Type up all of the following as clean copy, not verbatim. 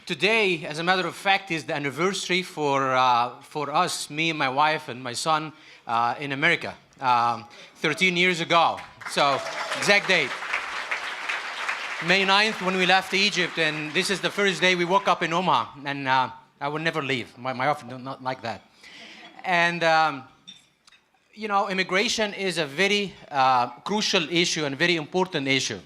Today, as a matter of fact, is the anniversary for us, me and my wife and my son in America, 13 years ago. So, exact date. May 9th when we left Egypt, and this is the first day we woke up in Omaha, and I will never leave. My wife does not like that. And, you know, immigration is a very crucial issue and very important issue.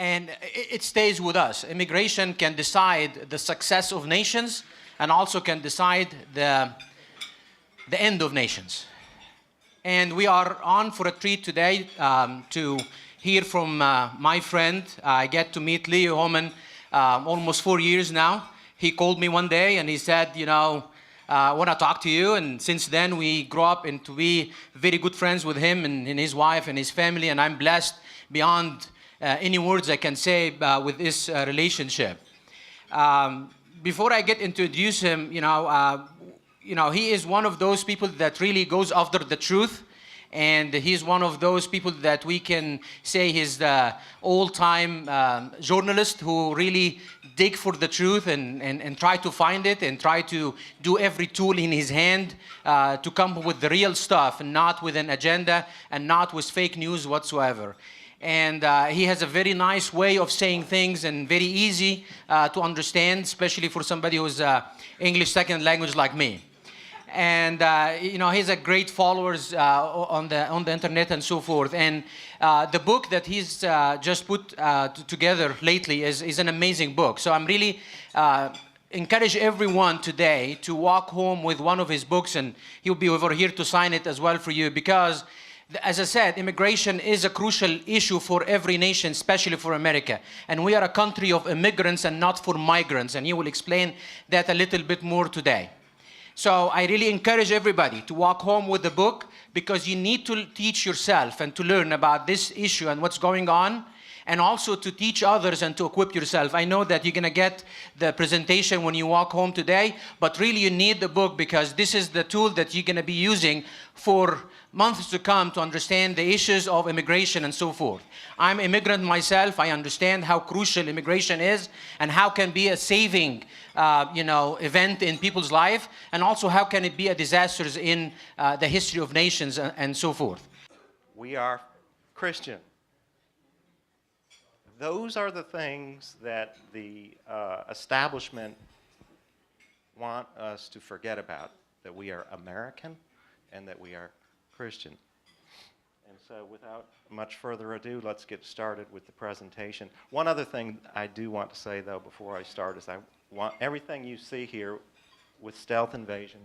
And it stays with us. Immigration can decide the success of nations and also can decide the end of nations. And we are on for a treat today to hear from my friend. I get to meet Leo Hohmann almost 4 years now. He called me one day and he said, you know, I want to talk to you. And since then, we grew up and to be very good friends with him and his wife and his family. And I'm blessed beyond any words I can say with this relationship. Before I get to introduce him, you know, he is one of those people that really goes after the truth. And he's one of those people that we can say he's the all-time journalist who really dig for the truth and try to find it and try to do every tool in his hand to come up with the real stuff and not with an agenda and not with fake news whatsoever. And he has a very nice way of saying things and very easy to understand, especially for somebody who's English second language like me. And you know, he's a great followers on the internet and so forth. And the book that he's just put together lately is an amazing book. So I'm really encourage everyone today to walk home with one of his books, and he'll be over here to sign it as well for you, because as I said, immigration is a crucial issue for every nation, especially for America. And we are a country of immigrants and not for migrants. And he will explain that a little bit more today. So I really encourage everybody to walk home with the book, because you need to teach yourself and to learn about this issue and what's going on, and also to teach others and to equip yourself. I know that you're going to get the presentation when you walk home today, but really you need the book, because this is the tool that you're going to be using for months to come to understand the issues of immigration and so forth. I'm an immigrant myself. I understand how crucial immigration is and how can be a saving you know, event in people's life, and also how can it be a disaster in the history of nations and so forth. We are Christian. Those are the things that the establishment want us to forget about, that we are American and that we are Christian. And so without much further ado, let's get started with the presentation. One other thing I do want to say, though, before I start, is I want everything you see here with Stealth Invasion,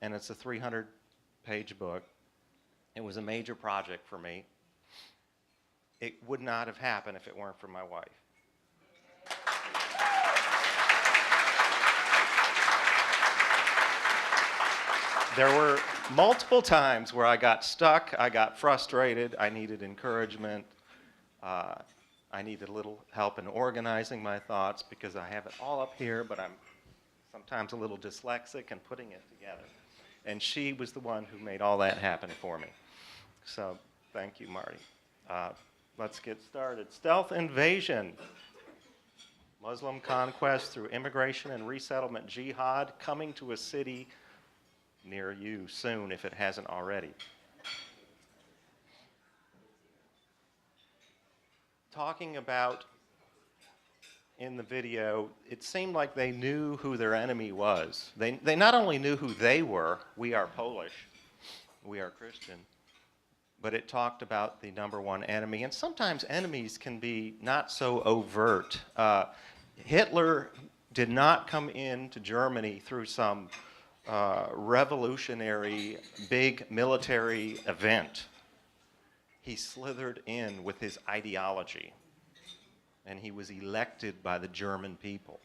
and it's a 300-page book. It was a major project for me. It would not have happened if it weren't for my wife. There were multiple times where I got stuck, I got frustrated, I needed encouragement, I needed a little help in organizing my thoughts, because I have it all up here, but I'm sometimes a little dyslexic in putting it together. And she was the one who made all that happen for me. So thank you, Marty. Let's get started. Stealth Invasion. Muslim conquest through immigration and resettlement jihad, coming to a city near you soon if it hasn't already. Talking about, in the video, it seemed like they knew who their enemy was. They not only knew who they were, we are Polish, we are Christian, but it talked about the number one enemy. And sometimes enemies can be not so overt. Hitler did not come into Germany through some revolutionary, big military event. He slithered in with his ideology, and he was elected by the German people.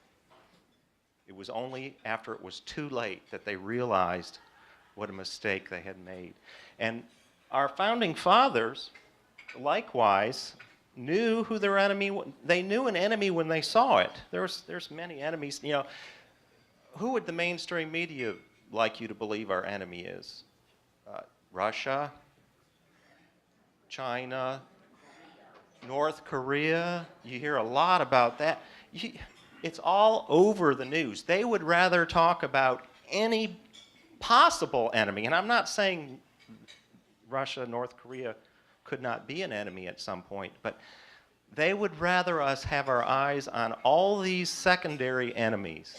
It was only after it was too late that they realized what a mistake they had made. And our founding fathers, likewise, knew who their enemy was. They knew an enemy when they saw it. There's many enemies. You know, who would the mainstream media like you to believe our enemy is? Russia, China, North Korea. You hear a lot about that. It's all over the news. They would rather talk about any possible enemy. And I'm not saying Russia, North Korea could not be an enemy at some point, but they would rather us have our eyes on all these secondary enemies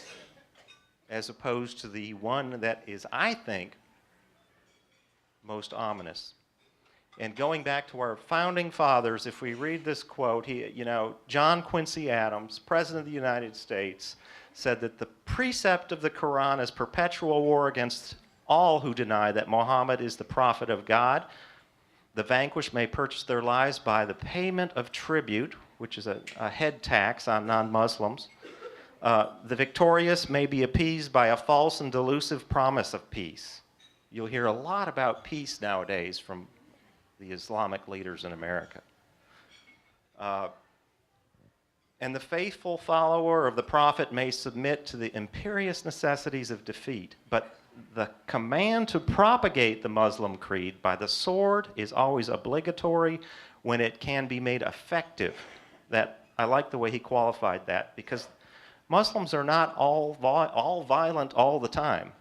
as opposed to the one that is, I think, most ominous. And going back to our founding fathers, if we read this quote, John Quincy Adams, President of the United States, said that the precept of the Quran is perpetual war against all who deny that Muhammad is the prophet of God. The vanquished may purchase their lives by the payment of tribute, which is a head tax on non-Muslims. The victorious may be appeased by a false and delusive promise of peace. You'll hear a lot about peace nowadays from the Islamic leaders in America. And the faithful follower of the prophet may submit to the imperious necessities of defeat, but the command to propagate the Muslim creed by the sword is always obligatory when it can be made effective. I like the way he qualified that, because Muslims are not all violent all the time,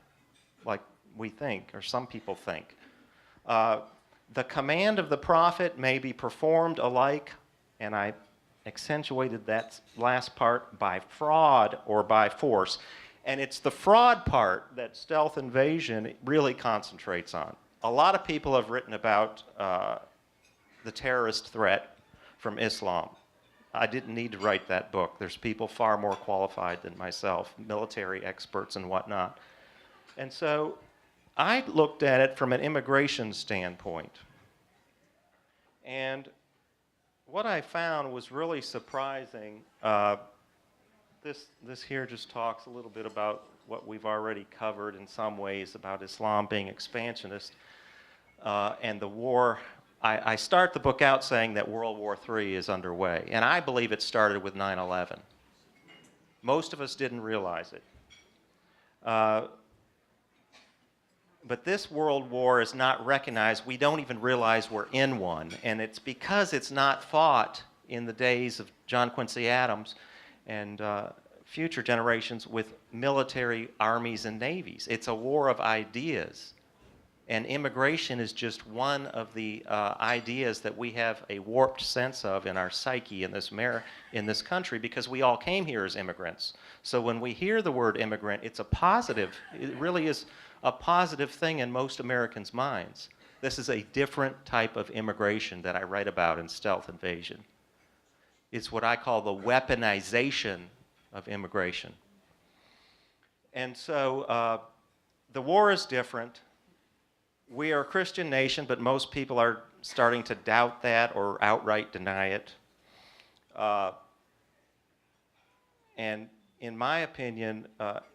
like we think, or some people think. The command of the prophet may be performed alike, and I accentuated that last part, by fraud or by force. And it's the fraud part that stealth invasion really concentrates on. A lot of people have written about the terrorist threat from Islam. I didn't need to write that book. There's people far more qualified than myself, military experts and whatnot. And so I looked at it from an immigration standpoint. And what I found was really surprising. This here just talks a little bit about what we've already covered in some ways about Islam being expansionist and the war. I start the book out saying that World War III is underway, and I believe it started with 9/11. Most of us didn't realize it. But this world war is not recognized. We don't even realize we're in one, and it's because it's not fought in the days of John Quincy Adams and future generations with military armies and navies. It's a war of ideas. And immigration is just one of the ideas that we have a warped sense of in our psyche in this country, because we all came here as immigrants. So when we hear the word immigrant, it's a positive. It really is a positive thing in most Americans' minds. This is a different type of immigration that I write about in Stealth Invasion. It's what I call the weaponization of immigration. And so the war is different. We are a Christian nation, but most people are starting to doubt that or outright deny it. And in my opinion,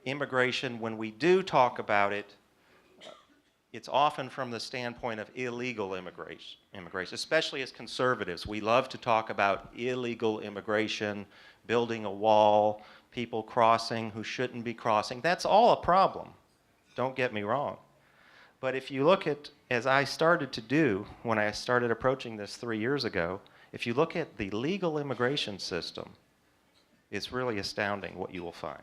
immigration, when we do talk about it, it's often from the standpoint of illegal immigration, especially as conservatives. We love to talk about illegal immigration, building a wall, people crossing who shouldn't be crossing. That's all a problem. Don't get me wrong. But if you look at, as I started to do when I started approaching this 3 years ago, if you look at the legal immigration system, it's really astounding what you will find.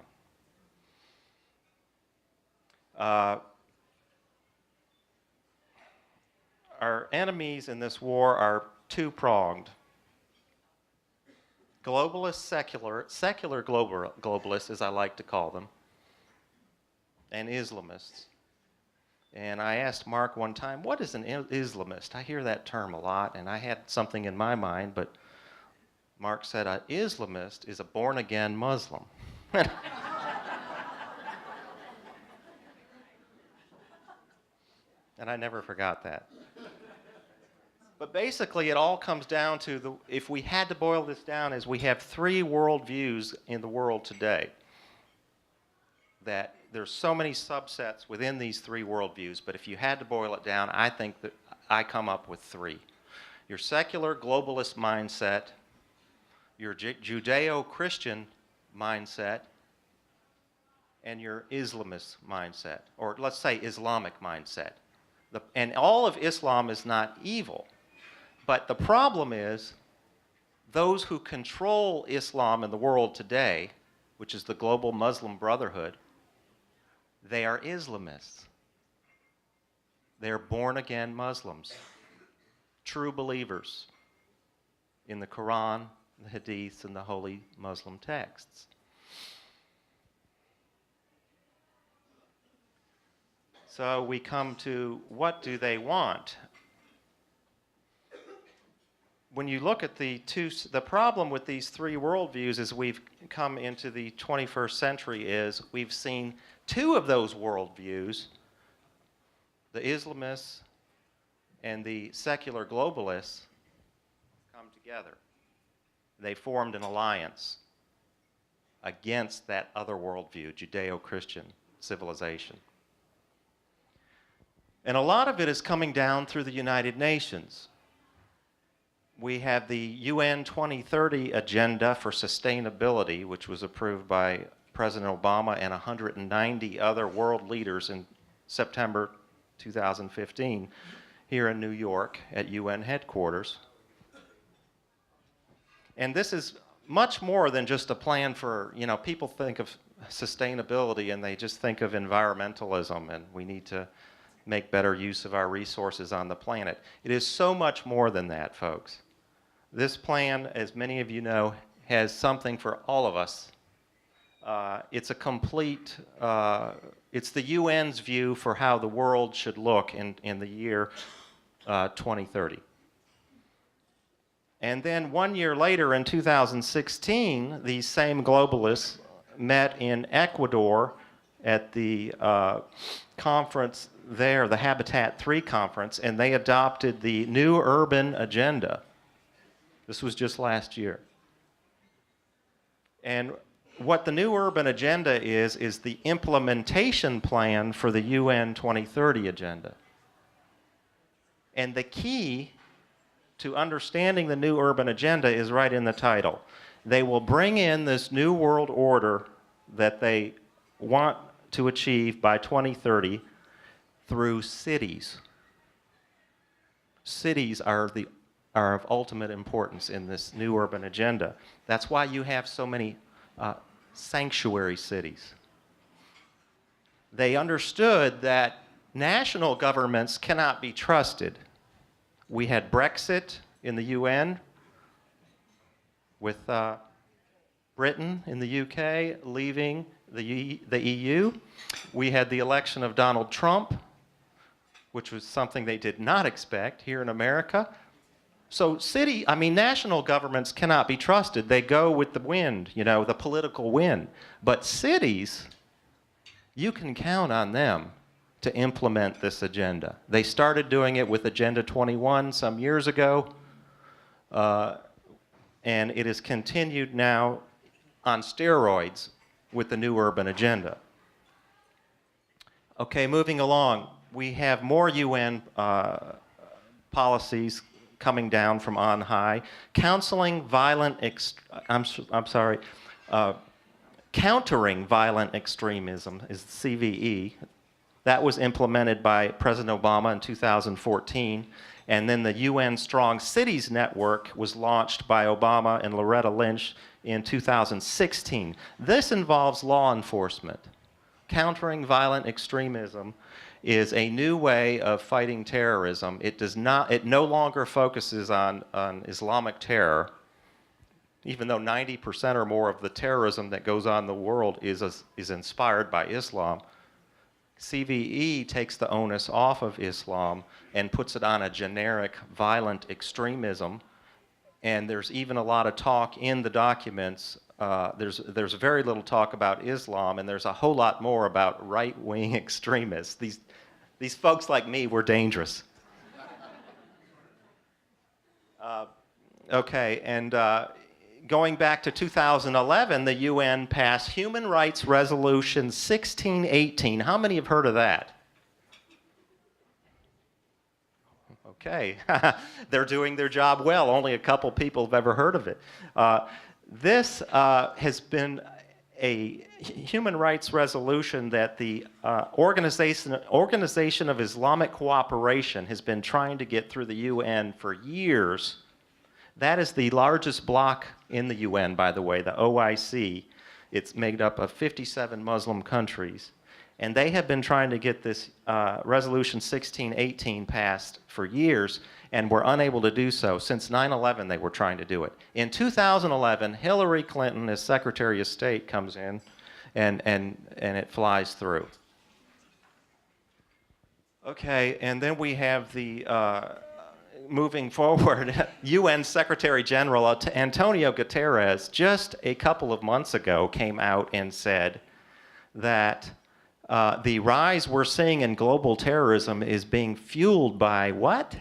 Our enemies in this war are two-pronged. Globalist, secular globalists, as I like to call them, and Islamists. And I asked Mark one time, what is an Islamist? I hear that term a lot, and I had something in my mind, but Mark said an Islamist is a born-again Muslim. And I never forgot that. But basically, it all comes down to, if we had to boil this down, is we have three worldviews in the world today. That there's so many subsets within these three worldviews, but if you had to boil it down, I think that I come up with three. Your secular globalist mindset, your Judeo-Christian mindset, and your Islamist mindset, or let's say Islamic mindset. And all of Islam is not evil, but the problem is those who control Islam in the world today which is the global Muslim Brotherhood, they are Islamists. They're born-again Muslims, true believers in the Quran, the Hadith, and the holy Muslim texts. So we come to, what do they want? When you look at the problem with these three worldviews as we've come into the 21st century is we've seen two of those worldviews, the Islamists and the secular globalists, come together. They formed an alliance against that other worldview, Judeo-Christian civilization. And a lot of it is coming down through the United Nations. We have the UN 2030 Agenda for Sustainability, which was approved by President Obama and 190 other world leaders in September 2015 here in New York at UN headquarters. And this is much more than just a plan for, people think of sustainability and they just think of environmentalism and we need to make better use of our resources on the planet. It is so much more than that, folks. This plan, as many of you know, has something for all of us. It's a complete, it's the UN's view for how the world should look in the year 2030. And then 1 year later, in 2016, these same globalists met in Ecuador at the conference there, the Habitat 3 conference, and they adopted the New Urban Agenda. This was just last year. And what the New Urban Agenda is the implementation plan for the UN 2030 Agenda. And the key to understanding the New Urban Agenda is right in the title. They will bring in this new world order that they want to achieve by 2030 through cities. Cities are of ultimate importance in this New Urban Agenda. That's why you have so many sanctuary cities. They understood that national governments cannot be trusted. We had Brexit in the UN with Britain in the UK leaving the EU. We had the election of Donald Trump, which was something they did not expect here in America. So national governments cannot be trusted. They go with the wind, the political wind. But cities, you can count on them to implement this agenda. They started doing it with Agenda 21 some years ago, and it is continued now on steroids with the New Urban Agenda. Okay, moving along, we have more UN policies coming down from on high. Countering violent extremism is CVE. That was implemented by President Obama in 2014. And then the UN Strong Cities Network was launched by Obama and Loretta Lynch in 2016. This involves law enforcement. Countering violent extremism is a new way of fighting terrorism. It no longer focuses on Islamic terror, even though 90% or more of the terrorism that goes on in the world is inspired by Islam. CVE takes the onus off of Islam and puts it on a generic violent extremism. And there's even a lot of talk in the documents. There's very little talk about Islam, and there's a whole lot more about right-wing extremists. These folks like me were dangerous. Okay, and going back to 2011, the UN passed Human Rights Resolution 1618. How many have heard of that? Okay, they're doing their job well. Only a couple people have ever heard of it. This has been a human rights resolution that the Organization of Islamic Cooperation has been trying to get through the UN for years. That is the largest bloc in the UN, by the way, the OIC. It's made up of 57 Muslim countries. And they have been trying to get this Resolution 1618 passed for years and were unable to do so. Since 9/11, they were trying to do it. In 2011, Hillary Clinton, as Secretary of State, comes in and it flies through. Okay, and then we have the, moving forward, UN Secretary General Antonio Guterres just a couple of months ago came out and said that the rise we're seeing in global terrorism is being fueled by what?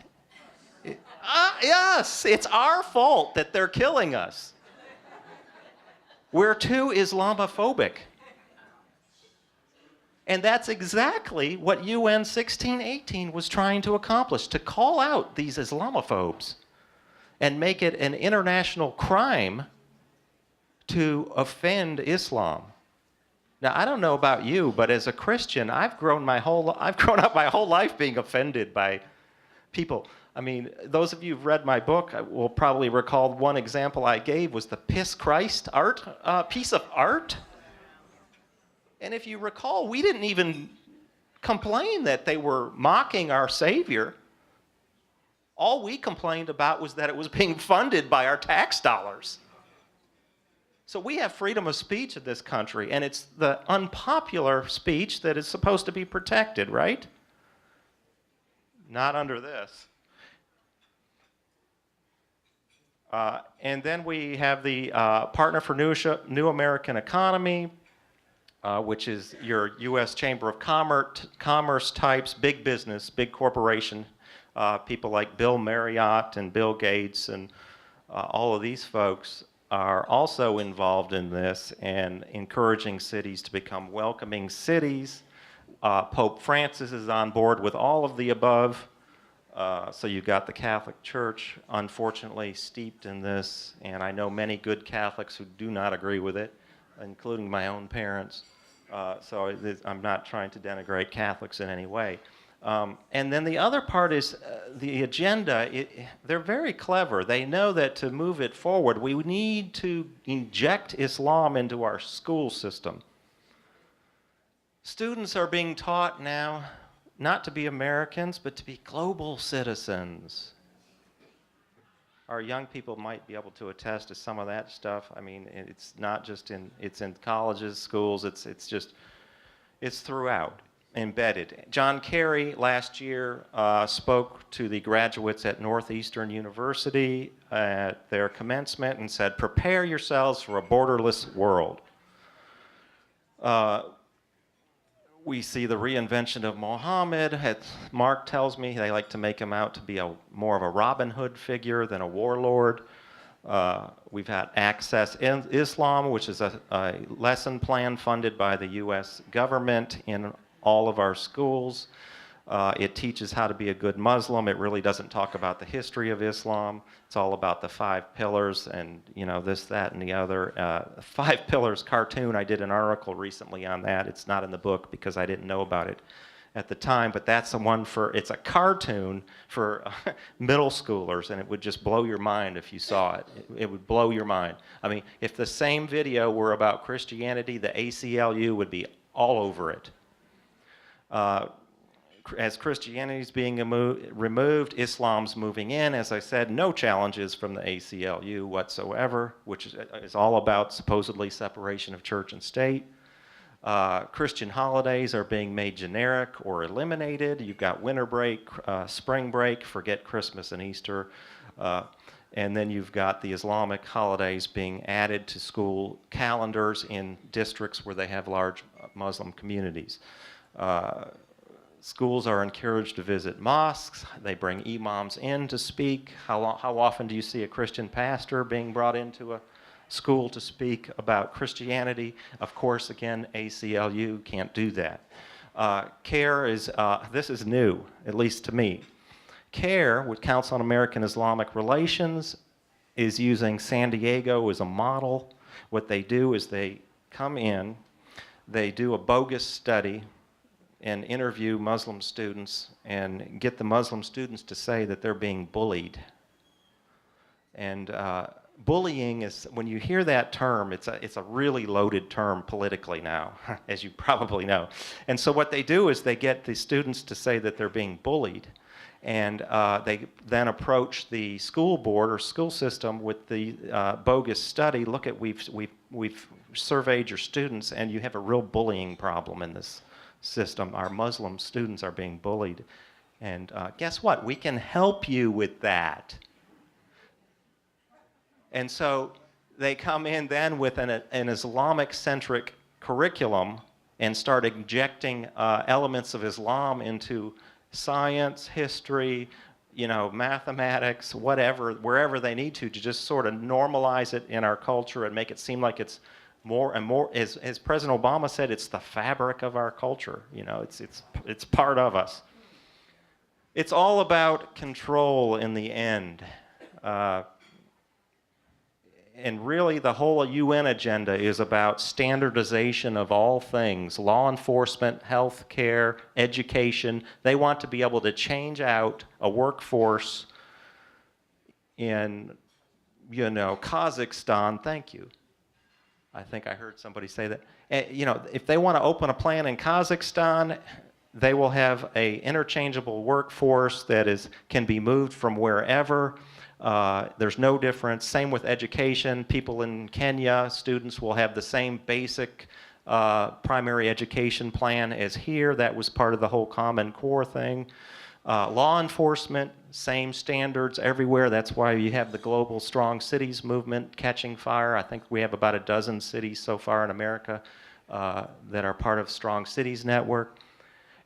Yes, it's our fault that they're killing us. We're too Islamophobic. And that's exactly what UN 1618 was trying to accomplish, to call out these Islamophobes and make it an international crime to offend Islam. Now, I don't know about you, but as a Christian, I've grown up my whole life being offended by people. I mean, those of you who've read my book will probably recall one example I gave was the Piss Christ piece of art. And if you recall, we didn't even complain that they were mocking our Savior. All we complained about was that it was being funded by our tax dollars. So we have freedom of speech in this country, and it's the unpopular speech that is supposed to be protected, right? Not under this. And then we have the Partner for New American Economy, which is your U.S. Chamber of Commerce types, big business, big corporation, people like Bill Marriott and Bill Gates and all of these folks are also involved in this and encouraging cities to become welcoming cities. Pope Francis is on board with all of the above. So you've got the Catholic Church, unfortunately, steeped in this, and I know many good Catholics who do not agree with it, including my own parents. So I'm not trying to denigrate Catholics in any way. And then the other part is the agenda. They're very clever. They know that to move it forward, we need to inject Islam into our school system. Students are being taught now not to be Americans, but to be global citizens. Our young people might be able to attest to some of that stuff. I mean, it's not just it's in colleges, schools, it's throughout, embedded. John Kerry last year spoke to the graduates at Northeastern University at their commencement and said, prepare yourselves for a borderless world. We see the reinvention of Mohammed. Mark tells me they like to make him out to be more of a Robin Hood figure than a warlord. We've had Access Islam, which is a lesson plan funded by the U.S. government in all of our schools. It teaches how to be a good Muslim. It really doesn't talk about the history of Islam. It's all about the 5 pillars and, you know, this, that, and the other. 5 Pillars cartoon, I did an article recently on that. It's not in the book because I didn't know about it at the time, but that's the one it's a cartoon for middle schoolers, and it would just blow your mind if you saw it. It would blow your mind. I mean, if the same video were about Christianity, the ACLU would be all over it. As Christianity is being removed, Islam's moving in. As I said, no challenges from the ACLU whatsoever, which is all about supposedly separation of church and state. Christian holidays are being made generic or eliminated. You've got winter break, spring break, forget Christmas and Easter. And then you've got the Islamic holidays being added to school calendars in districts where they have large Muslim communities. Schools are encouraged to visit mosques. They bring imams in to speak. How often do you see a Christian pastor being brought into a school to speak about Christianity? Of course, again, ACLU can't do that. CARE is, this is new, at least to me. CARE, which Council on American Islamic Relations, is using San Diego as a model. What they do is they come in, they do a bogus study and interview Muslim students and get the Muslim students to say that they're being bullied. And bullying is, when you hear that term, it's a really loaded term politically now, as you probably know. And so what they do is they get the students to say that they're being bullied, and they then approach the school board or school system with the bogus study. Look at, we've surveyed your students, and you have a real bullying problem in this system. Our Muslim students are being bullied. And guess what? We can help you with that. And so they come in then with an Islamic-centric curriculum and start injecting elements of Islam into science, history, mathematics, whatever, wherever they need to just sort of normalize it in our culture and make it seem like it's more and more, as President Obama said, it's the fabric of our culture. It's part of us. It's all about control in the end. And really, the whole UN agenda is about standardization of all things: law enforcement, health care, education. They want to be able to change out a workforce in, Kazakhstan. Thank you. I think I heard somebody say that. If they want to open a plant in Kazakhstan, they will have an interchangeable workforce that can be moved from wherever. There's no difference. Same with education. People in Kenya, students will have the same basic primary education plan as here. That was part of the whole Common Core thing. Law enforcement, same standards everywhere. That's why you have the global strong cities movement catching fire. I think we have about a dozen cities so far in America that are part of Strong Cities Network.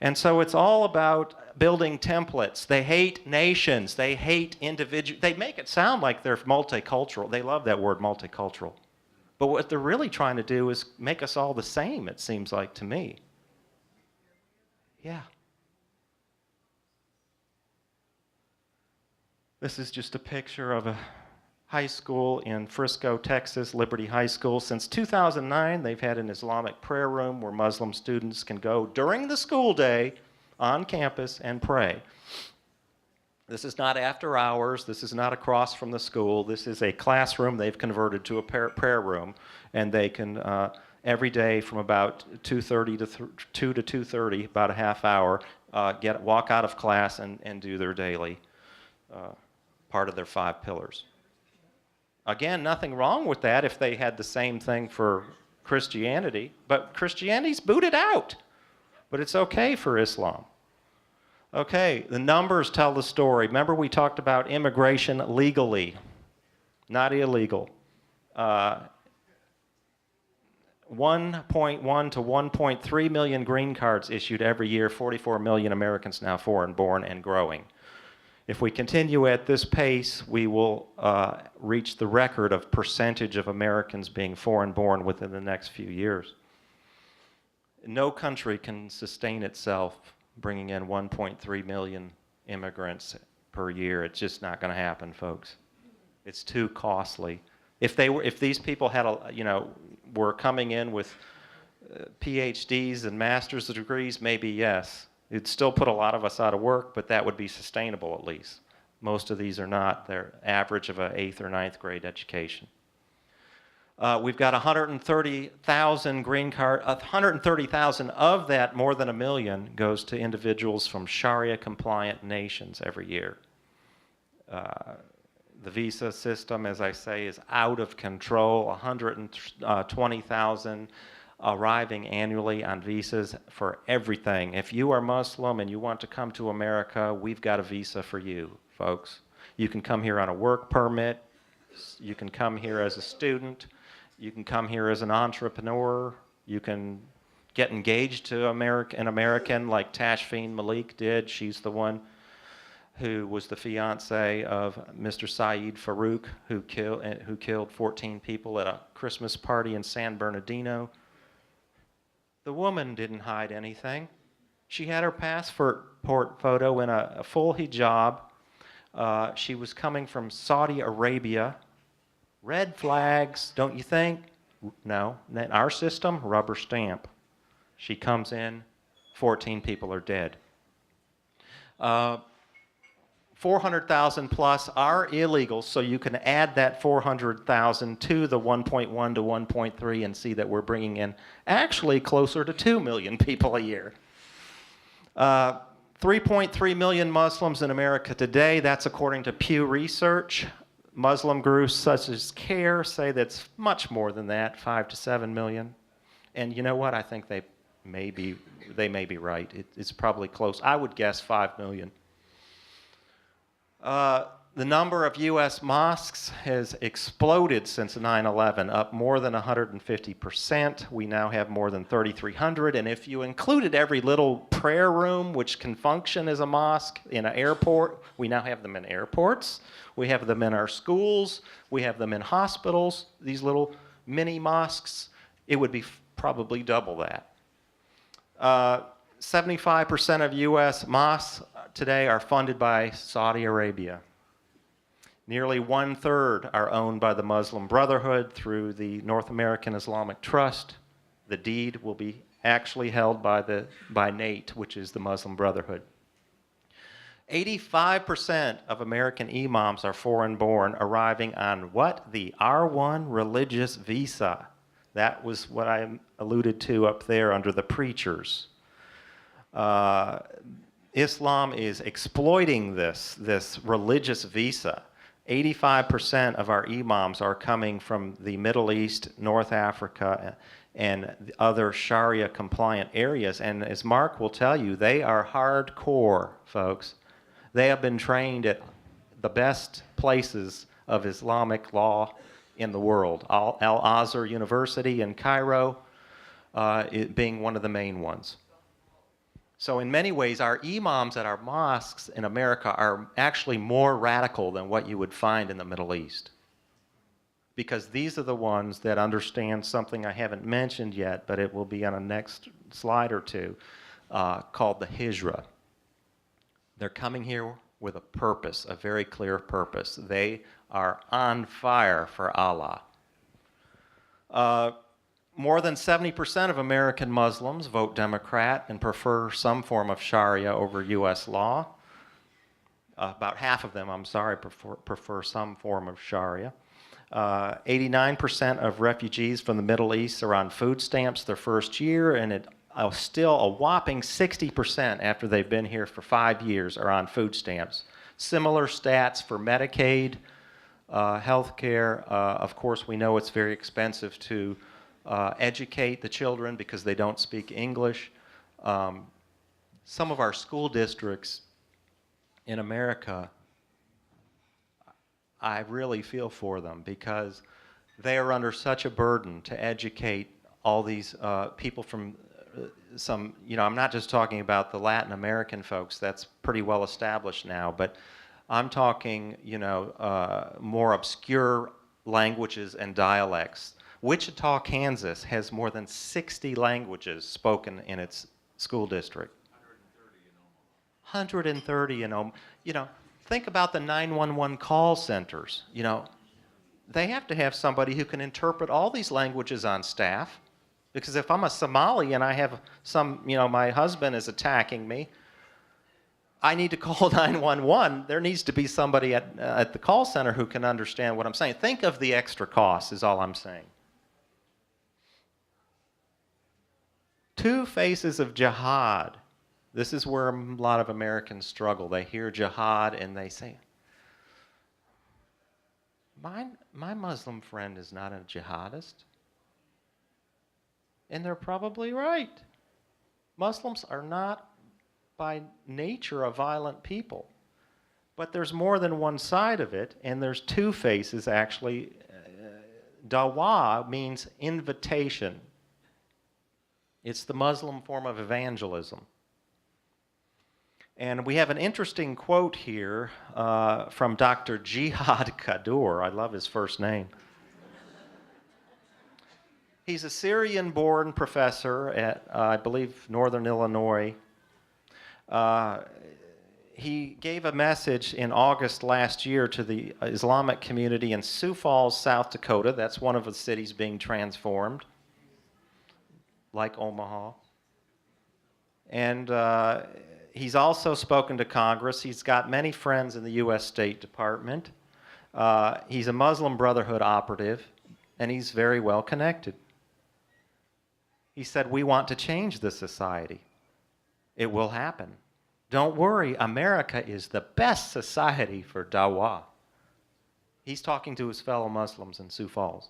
And so it's all about building templates. They hate nations. They hate individuals. They make it sound like they're multicultural. They love that word, multicultural. But what they're really trying to do is make us all the same, it seems like to me. Yeah. This is just a picture of a high school in Frisco, Texas, Liberty High School. Since 2009, they've had an Islamic prayer room where Muslim students can go during the school day on campus and pray. This is not after hours. This is not across from the school. This is a classroom they've converted to a prayer room, and they can every day from about 2:30 to 2 to 2:30, about a half hour, walk out of class and do their daily part of their 5 pillars. Again, nothing wrong with that if they had the same thing for Christianity, but Christianity's booted out. But it's okay for Islam. Okay, the numbers tell the story. Remember we talked about immigration legally, not illegal. 1.1 to 1.3 million green cards issued every year, 44 million Americans now foreign-born and growing. If we continue at this pace, we will reach the record of percentage of Americans being foreign-born within the next few years. No country can sustain itself bringing in 1.3 million immigrants per year. It's just not going to happen, folks. It's too costly. If these people had were coming in with PhDs and master's degrees, maybe yes. It'd still put a lot of us out of work, but that would be sustainable at least. Most of these are not. They're average of an 8th or 9th grade education. We've got 130,000 green card. 130,000 of that, more than 1 million, goes to individuals from Sharia-compliant nations every year. The visa system, as I say, is out of control. 120,000 arriving annually on visas for everything. If you are Muslim and you want to come to America, we've got a visa for you, folks. You can come here on a work permit. You can come here as a student. You can come here as an entrepreneur. You can get engaged to an American like Tashfeen Malik did. She's the one who was the fiance of Mr. Saeed Farouk, who killed 14 people at a Christmas party in San Bernardino. The woman didn't hide anything. She had her passport photo in a full hijab. She was coming from Saudi Arabia. Red flags, don't you think? No. In our system, rubber stamp. She comes in, 14 people are dead. 400,000 plus are illegal, so you can add that 400,000 to the 1.1 to 1.3 and see that we're bringing in actually closer to 2 million people a year. 3.3 million Muslims in America today, that's according to Pew Research. Muslim groups such as CARE say that's much more than that, 5 to 7 million. And you know what? I think they may be right. It's probably close. I would guess 5 million. The number of U.S. mosques has exploded since 9/11, up more than 150%. We now have more than 3,300, and if you included every little prayer room which can function as a mosque in an airport, we now have them in airports, we have them in our schools, we have them in hospitals, these little mini mosques. It would be probably double that. 75% of U.S. mosques today are funded by Saudi Arabia. Nearly 1/3 are owned by the Muslim Brotherhood through the North American Islamic Trust. The deed will be actually held by NATE, which is the Muslim Brotherhood. 85% of American imams are foreign-born, arriving on what? The R1 religious visa. That was what I alluded to up there under the preachers. Islam is exploiting this religious visa. 85% of our imams are coming from the Middle East, North Africa, and other Sharia-compliant areas. And as Mark will tell you, they are hardcore, folks. They have been trained at the best places of Islamic law in the world. Al-Azhar University in Cairo it being one of the main ones. So in many ways, our imams at our mosques in America are actually more radical than what you would find in the Middle East. Because these are the ones that understand something I haven't mentioned yet, but it will be on a next slide or two, called the Hijra. They're coming here with a purpose, a very clear purpose. They are on fire for Allah. More than 70% of American Muslims vote Democrat and prefer some form of Sharia over U.S. law. About half of them, I'm sorry, prefer some form of Sharia. 89% of refugees from the Middle East are on food stamps their first year, and still a whopping 60% after they've been here for 5 years are on food stamps. Similar stats for Medicaid, health care. Of course, we know it's very expensive to educate the children because they don't speak English. Some of our school districts in America, I really feel for them because they are under such a burden to educate all these people from some, I'm not just talking about the Latin American folks, that's pretty well established now, but I'm talking, more obscure languages and dialects. Wichita, Kansas has more than 60 languages spoken in its school district. 130 in Omaha. Think about the 911 call centers. They have to have somebody who can interpret all these languages on staff. Because if I'm a Somali and I have my husband is attacking me, I need to call 911. There needs to be somebody at the call center who can understand what I'm saying. Think of the extra costs is all I'm saying. Two faces of jihad. This is where a lot of Americans struggle. They hear jihad and they say, my Muslim friend is not a jihadist. And they're probably right. Muslims are not by nature a violent people. But there's more than one side of it, and there's two faces actually. Dawah means invitation. It's the Muslim form of evangelism. And we have an interesting quote here from Dr. Jihad Kadur. I love his first name. He's a Syrian-born professor at, I believe, Northern Illinois. He gave a message in August last year to the Islamic community in Sioux Falls, South Dakota. That's one of the cities being transformed, like Omaha. And He's also spoken to Congress. He's got many friends in the U.S. State Department. He's a Muslim Brotherhood operative, and he's very well connected. He said, we want to change this society. It will happen. Don't worry, America is the best society for dawah. He's talking to his fellow Muslims in Sioux Falls.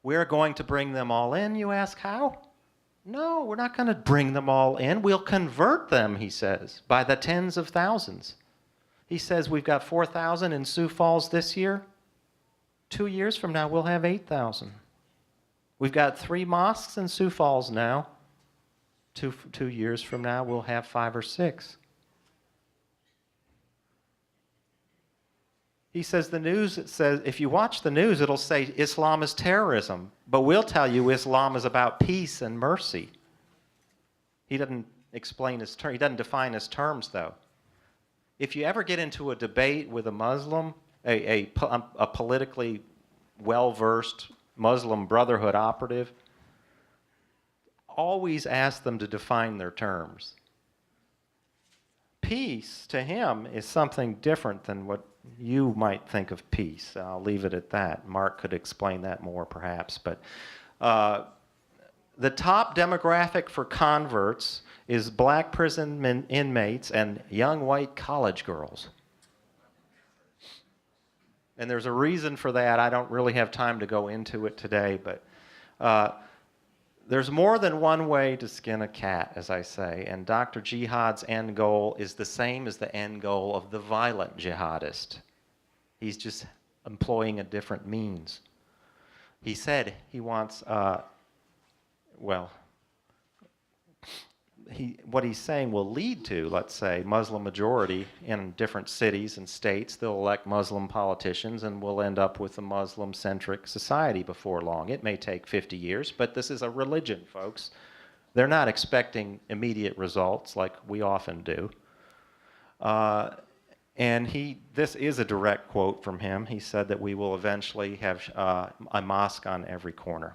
We're going to bring them all in, you ask how? No, we're not going to bring them all in. We'll convert them, he says, by the tens of thousands. He says we've got 4,000 in Sioux Falls this year. 2 years from now, we'll have 8,000. We've got 3 mosques in Sioux Falls now. Two years from now, we'll have 5 or 6. He says the news says, if you watch the news, it'll say Islam is terrorism. But we'll tell you Islam is about peace and mercy. He doesn't explain his term. He doesn't define his terms, though. If you ever get into a debate with a Muslim, a politically well-versed Muslim Brotherhood operative, always ask them to define their terms. Peace, to him, is something different than what you might think of peace. I'll leave it at that. Mark could explain that more, perhaps. But the top demographic for converts is black prison inmates and young white college girls. And there's a reason for that. I don't really have time to go into it today, but there's more than one way to skin a cat, as I say, and Dr. Jihad's end goal is the same as the end goal of the violent jihadist. He's just employing a different means. He said he wants, what he's saying will lead to, let's say, Muslim majority in different cities and states. They'll elect Muslim politicians, and we'll end up with a Muslim-centric society before long. It may take 50 years, but this is a religion, folks. They're not expecting immediate results like we often do. And this is a direct quote from him. He said that we will eventually have a mosque on every corner.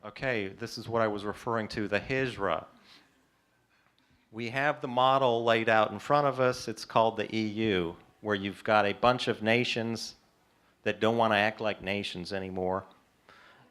Okay, this is what I was referring to, the hijra. We have the model laid out in front of us. It's called the EU, where you've got a bunch of nations that don't want to act like nations anymore.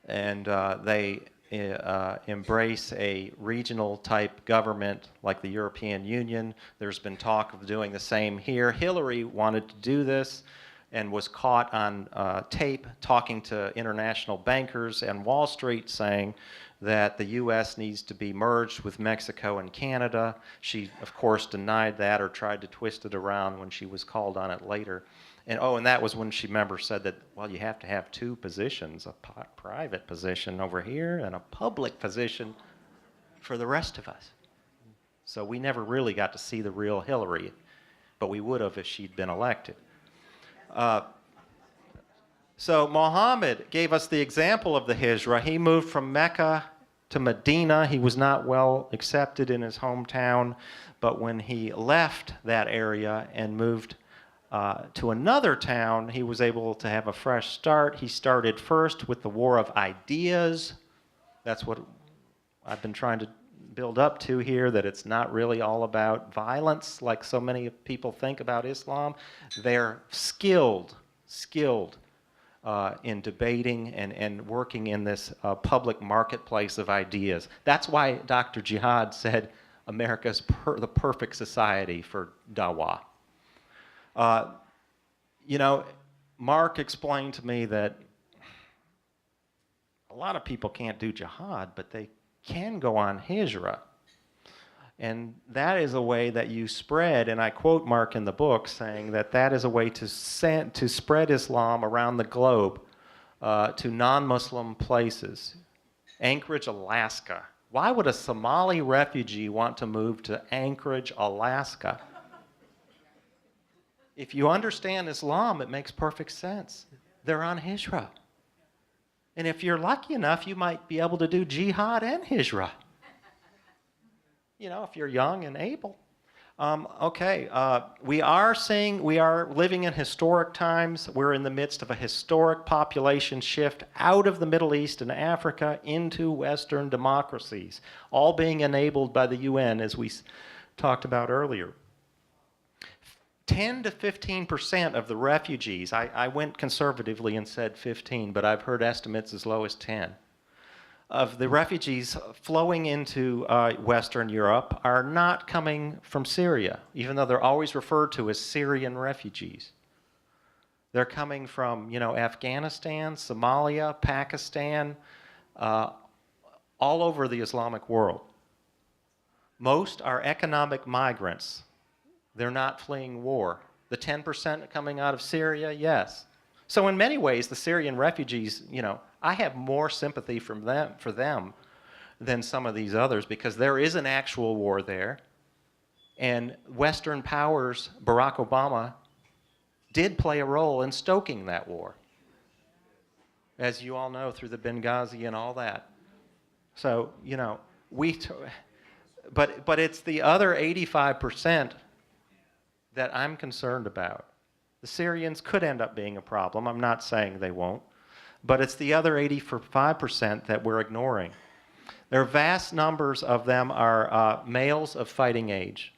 And they embrace a regional type government like the European Union. There's been talk of doing the same here. Hillary wanted to do this and was caught on tape talking to international bankers and Wall Street saying that the U.S. needs to be merged with Mexico and Canada. She, of course, denied that or tried to twist it around when she was called on it later. And that was when she, remember, said that, well, you have to have 2 positions, a private position over here and a public position for the rest of us. So we never really got to see the real Hillary, but we would have if she'd been elected. So Muhammad gave us the example of the hijra. He moved from Mecca to Medina. He was not well accepted in his hometown, but when he left that area and moved to another town, he was able to have a fresh start. He started first with the war of ideas. That's what I've been trying to build up to here, that it's not really all about violence like so many people think about Islam. They're skilled in debating and working in this public marketplace of ideas. That's why Dr. Jihad said America's the perfect society for dawah. Mark explained to me that a lot of people can't do jihad, but they can go on hijra. And that is a way that you spread, and I quote Mark in the book saying that that is a way to spread Islam around the globe to non-Muslim places. Anchorage, Alaska. Why would a Somali refugee want to move to Anchorage, Alaska? If you understand Islam, it makes perfect sense. They're on hijra. And if you're lucky enough, you might be able to do jihad and hijra. If you're young and able. We are living in historic times. We're in the midst of a historic population shift out of the Middle East and Africa into Western democracies, all being enabled by the UN, as we talked about earlier. 10 to 15% of the refugees, I went conservatively and said 15, but I've heard estimates as low as 10. Of the refugees flowing into Western Europe are not coming from Syria, even though they're always referred to as Syrian refugees. They're coming from, Afghanistan, Somalia, Pakistan, all over the Islamic world. Most are economic migrants. They're not fleeing war. The 10% coming out of Syria, yes. So in many ways, the Syrian refugees, I have more sympathy for them than some of these others, because there is an actual war there. And Western powers, Barack Obama, did play a role in stoking that war, as you all know, through the Benghazi and all that. So, but it's the other 85% that I'm concerned about. The Syrians could end up being a problem. I'm not saying they won't. But it's the other 85% that we're ignoring. There are vast numbers of them are males of fighting age,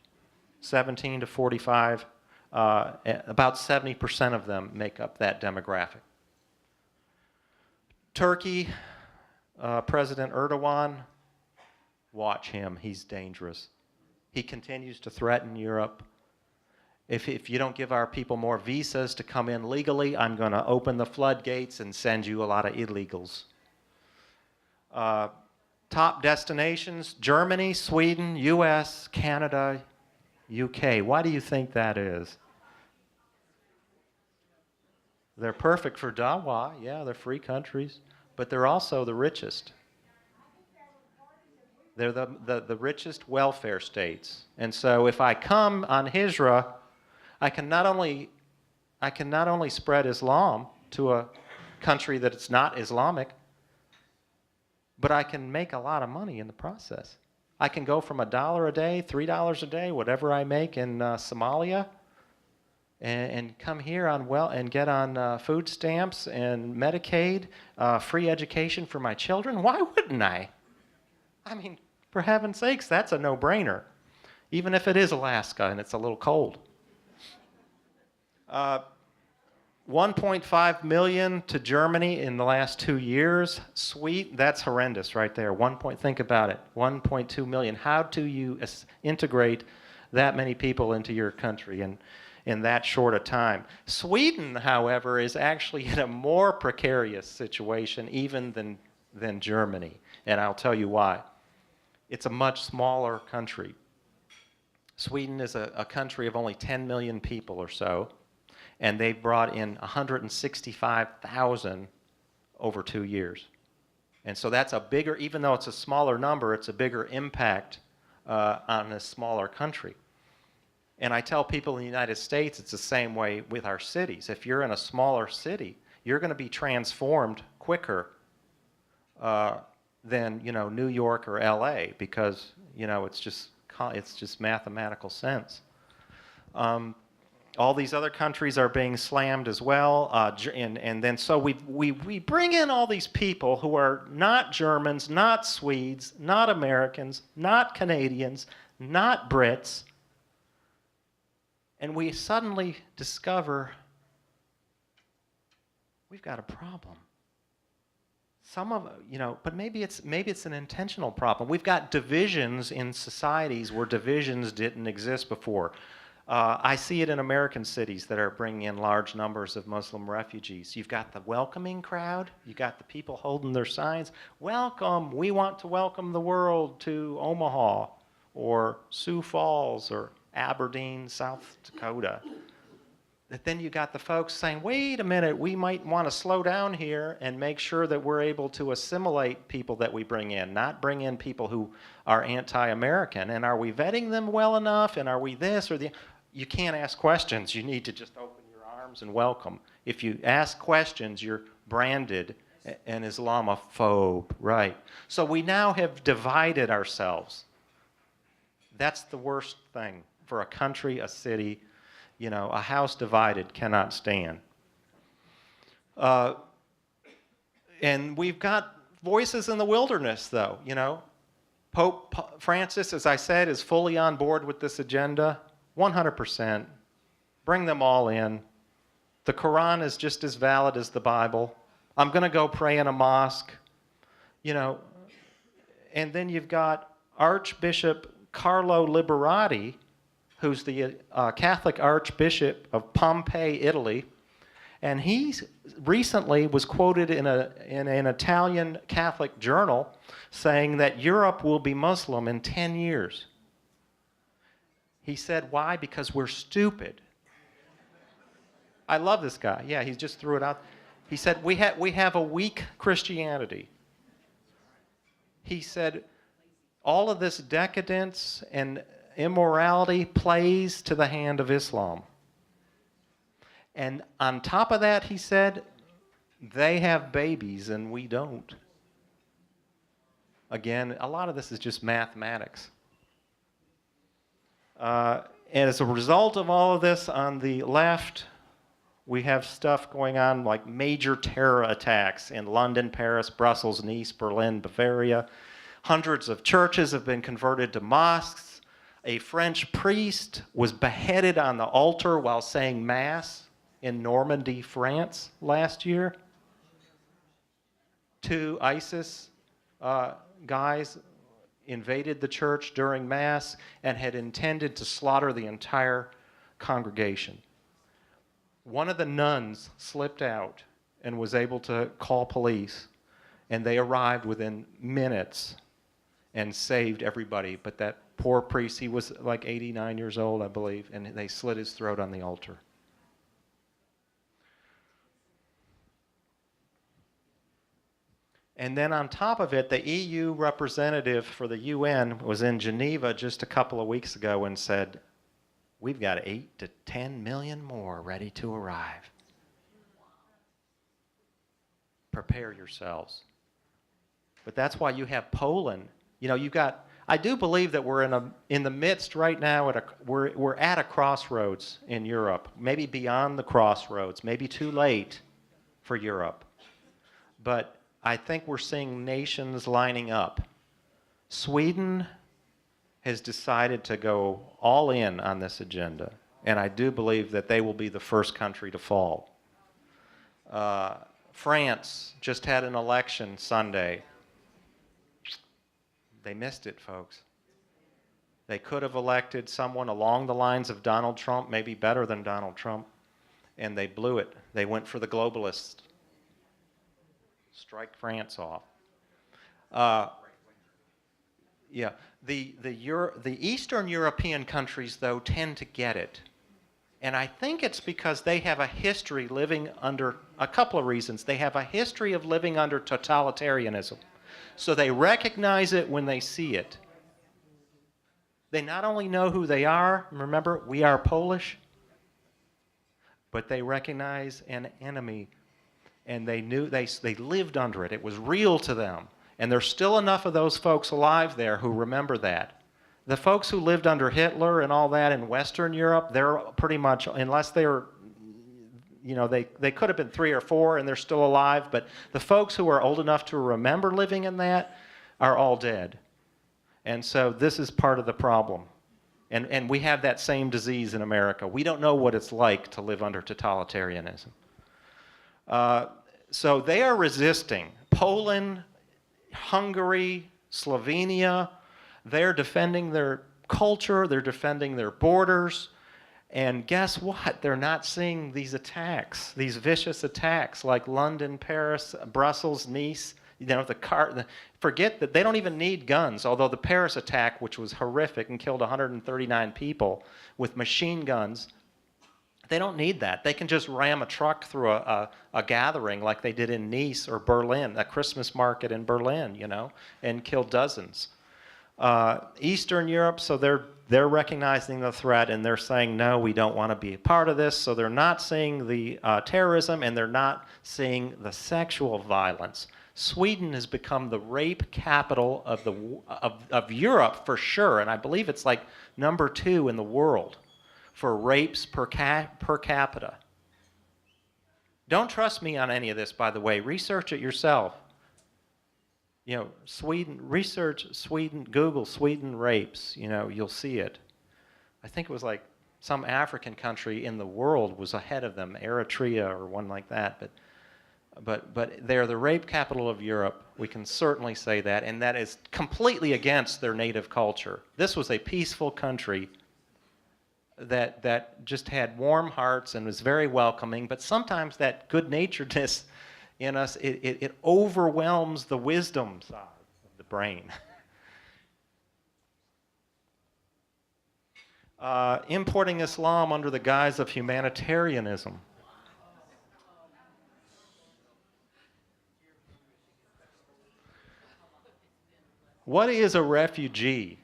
17 to 45. About 70% of them make up that demographic. Turkey, President Erdogan, watch him. He's dangerous. He continues to threaten Europe. If you don't give our people more visas to come in legally, I'm going to open the floodgates and send you a lot of illegals. Top destinations: Germany, Sweden, US, Canada, UK. Why do you think that is? They're perfect for dawah. Yeah, they're free countries. But they're also the richest. They're the richest welfare states. And so if I come on Hijra, I can not only spread Islam to a country that it's not Islamic, but I can make a lot of money in the process. I can go from $1 a day, $3 a day, whatever I make in Somalia, and come here and get on food stamps and Medicaid, free education for my children. Why wouldn't I? I mean, for heaven's sakes, that's a no-brainer, even if it is Alaska and it's a little cold. 1.5 million to Germany in the last 2 years. Sweet, that's horrendous right there. Think about it, 1.2 million. How do you integrate that many people into your country in that short a time? Sweden, however, is actually in a more precarious situation even than Germany, and I'll tell you why. It's a much smaller country. Sweden is a country of only 10 million people or so, and they've brought in 165,000 over 2 years. And so that's a bigger, even though it's a smaller number, it's a bigger impact on a smaller country. And I tell people in the United States it's the same way with our cities. If you're in a smaller city, you're going to be transformed quicker than New York or LA, because it's just mathematical sense. All these other countries are being slammed as well, and then so we bring in all these people who are not Germans, not Swedes, not Americans, not Canadians, not Brits, and we suddenly discover we've got a problem. But maybe it's an intentional problem. We've got divisions in societies where divisions didn't exist before. I see it in American cities that are bringing in large numbers of Muslim refugees. You've got the welcoming crowd. You've got the people holding their signs. Welcome, we want to welcome the world to Omaha or Sioux Falls or Aberdeen, South Dakota. But then you got the folks saying, wait a minute, we might want to slow down here and make sure that we're able to assimilate people that we bring in, not bring in people who are anti-American. And are we vetting them well enough? And are we this or the... You can't ask questions. You need to just open your arms and welcome. If you ask questions, you're branded an Islamophobe, right? So we now have divided ourselves. That's the worst thing. for a country, a city. You know, a house divided cannot stand. And we've got voices in the wilderness, though, you know. Pope Francis, as I said, is fully on board with this agenda, 100%. Bring them all in. The Quran is just as valid as the Bible. I'm going to go pray in a mosque, you know. And then you've got Archbishop Carlo Liberati, who's the Catholic Archbishop of Pompeii, Italy. And he recently was quoted in an Italian Catholic journal saying that Europe will be Muslim in 10 years. He said, why? Because we're stupid. I love this guy. Yeah, he just threw it out. He said, we have a weak Christianity. He said, all of this decadence and immorality plays to the hand of Islam. And on top of that, he said, they have babies and we don't. Again, a lot of this is just mathematics. And as a result of all of this, on the left, we have stuff going on like major terror attacks in London, Paris, Brussels, Nice, Berlin, Bavaria. Hundreds of churches have been converted to mosques. A French priest was beheaded on the altar while saying Mass in Normandy, France last year. 2 ISIS guys invaded the church during Mass and had intended to slaughter the entire congregation. One of the nuns slipped out and was able to call police, and they arrived within minutes and saved everybody. But that poor priest, he was like 89 years old, I believe, and they slit his throat on the altar. And then on top of it, the EU representative for the UN was in Geneva just a couple of weeks ago and said, we've got 8 to 10 million more ready to arrive. Prepare yourselves. But that's why you have Poland. You know, you've got, I do believe that we're in the midst right now, we're at a crossroads in Europe, maybe beyond the crossroads, maybe too late for Europe. But I think we're seeing nations lining up. Sweden has decided to go all in on this agenda, and I do believe that they will be the first country to fall. France just had an election Sunday. They missed it, folks. They could have elected someone along the lines of Donald Trump, maybe better than Donald Trump, and they blew it. They went for the globalists. Strike France off. Yeah, the Eastern European countries, though, tend to get it. And I think it's because they have a history living under, a couple of reasons. They have a history of living under totalitarianism. So they recognize it when they see it. They not only know who they are, remember, we are Polish, but they recognize an enemy. And they knew, they lived under it. It was real to them. And there's still enough of those folks alive there who remember that. The folks who lived under Hitler and all that in Western Europe, they're pretty much, unless they were, you know, they could have been 3 or 4 and they're still alive, but the folks who are old enough to remember living in that are all dead. And so this is part of the problem. And we have that same disease in America. We don't know what it's like to live under totalitarianism. So they are resisting. Poland, Hungary, Slovenia, they're defending their culture, they're defending their borders, and guess what? They're not seeing these attacks, these vicious attacks like London, Paris, Brussels, Nice. You know, forget that they don't even need guns, although the Paris attack, which was horrific and killed 139 people with machine guns, they don't need that. They can just ram a truck through a gathering like they did in Nice or Berlin, a Christmas market in Berlin, you know, and kill dozens. Eastern Europe, so they're recognizing the threat and they're saying, no, we don't want to be a part of this. So they're not seeing the terrorism and they're not seeing the sexual violence. Sweden has become the rape capital of Europe for sure, and I believe it's like number 2 in the world for rapes per capita. Don't trust me on any of this, by the way. Research it yourself. You know, Sweden, research Sweden, Google Sweden rapes, you know, you'll see it. I think it was like some African country in the world was ahead of them, Eritrea or one like that, but they're the rape capital of Europe. We can certainly say that, and that is completely against their native culture. This was a peaceful country that just had warm hearts and was very welcoming, but sometimes that good-naturedness in us, it overwhelms the wisdom side of the brain. Importing Islam under the guise of humanitarianism. What is a refugee?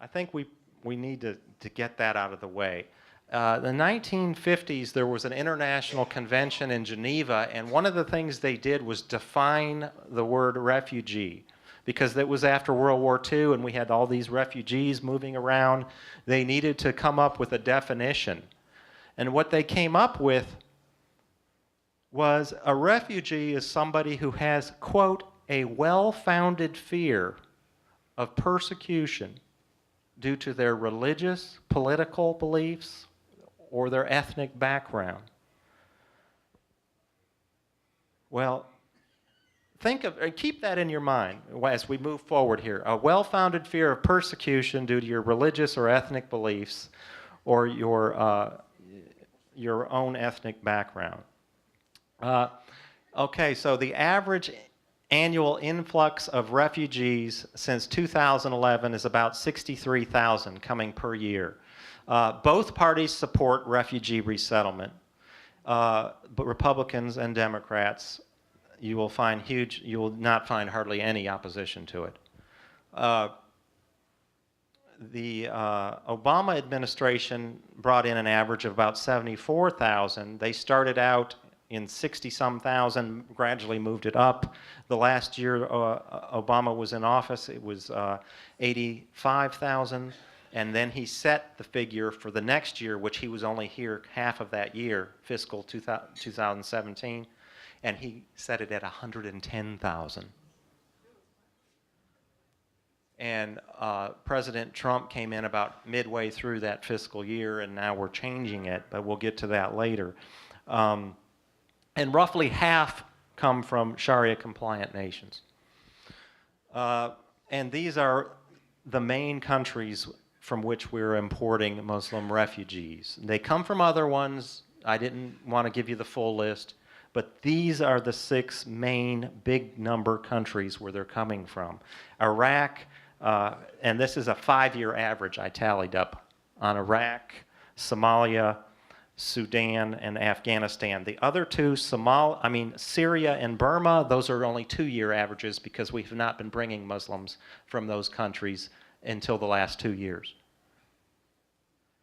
I think we need to get that out of the way. The 1950s, there was an international convention in Geneva, and one of the things they did was define the word refugee, because that was after World War II, and we had all these refugees moving around. They needed to come up with a definition. And what they came up with was a refugee is somebody who has, quote, a well-founded fear of persecution due to their religious, political beliefs, or their ethnic background. Well, keep that in your mind as we move forward here. A well-founded fear of persecution due to your religious or ethnic beliefs, or your own ethnic background. Okay, so the average annual influx of refugees since 2011 is about 63,000 coming per year. Both parties support refugee resettlement, but Republicans and Democrats, you will not find hardly any opposition to it. The Obama administration brought in an average of about 74,000. They started out in 60-some thousand, gradually moved it up. The last year Obama was in office, it was 85,000, and then he set the figure for the next year, which he was only here half of that year, fiscal 2017, and he set it at 110,000. And President Trump came in about midway through that fiscal year, and now we're changing it, but we'll get to that later. And roughly half come from Sharia-compliant nations. And these are the main countries from which we're importing Muslim refugees. They come from other ones. I didn't want to give you the full list, but these are the 6 main big number countries where they're coming from. Iraq, and this is a 5-year average I tallied up on Iraq, Somalia, Sudan, and Afghanistan. The other 2, Syria and Burma, those are only 2-year averages because we have not been bringing Muslims from those countries until the last 2 years.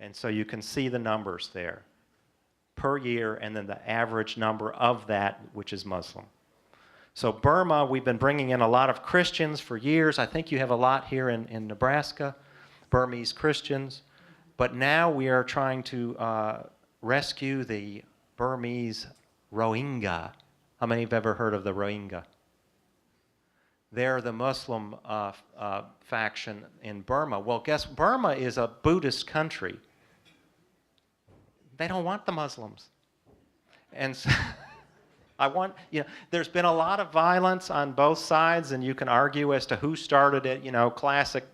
And so you can see the numbers there per year, and then the average number of that, which is Muslim. So Burma, we've been bringing in a lot of Christians for years. I think you have a lot here in Nebraska, Burmese Christians. But now we are trying to rescue the Burmese Rohingya. How many have ever heard of the Rohingya? They're the Muslim faction in Burma. Well, guess Burma is a Buddhist country. They don't want the Muslims. And so there's been a lot of violence on both sides, and you can argue as to who started it, classic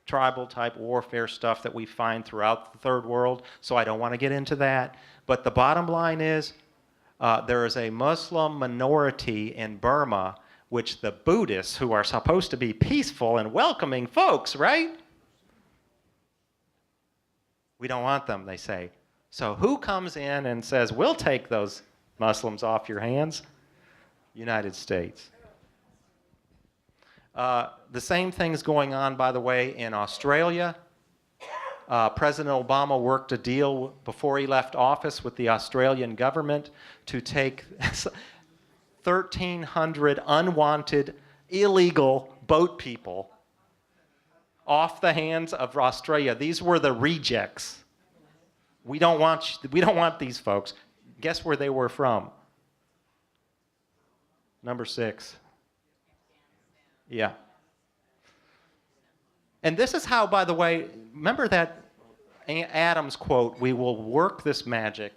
tribal type warfare stuff that we find throughout the third world, so I don't want to get into that. But the bottom line is there is a Muslim minority in Burma, which the Buddhists, who are supposed to be peaceful and welcoming folks, right? We don't want them, they say. So who comes in and says, we'll take those Muslims off your hands? United States. The same thing's going on, by the way, in Australia. President Obama worked a deal before he left office with the Australian government to take 1,300 unwanted, illegal boat people off the hands of Australia. These were the rejects. We don't want these folks. Guess where they were from? Number 6. Yeah. And this is how, by the way, remember that Adams quote, we will work this magic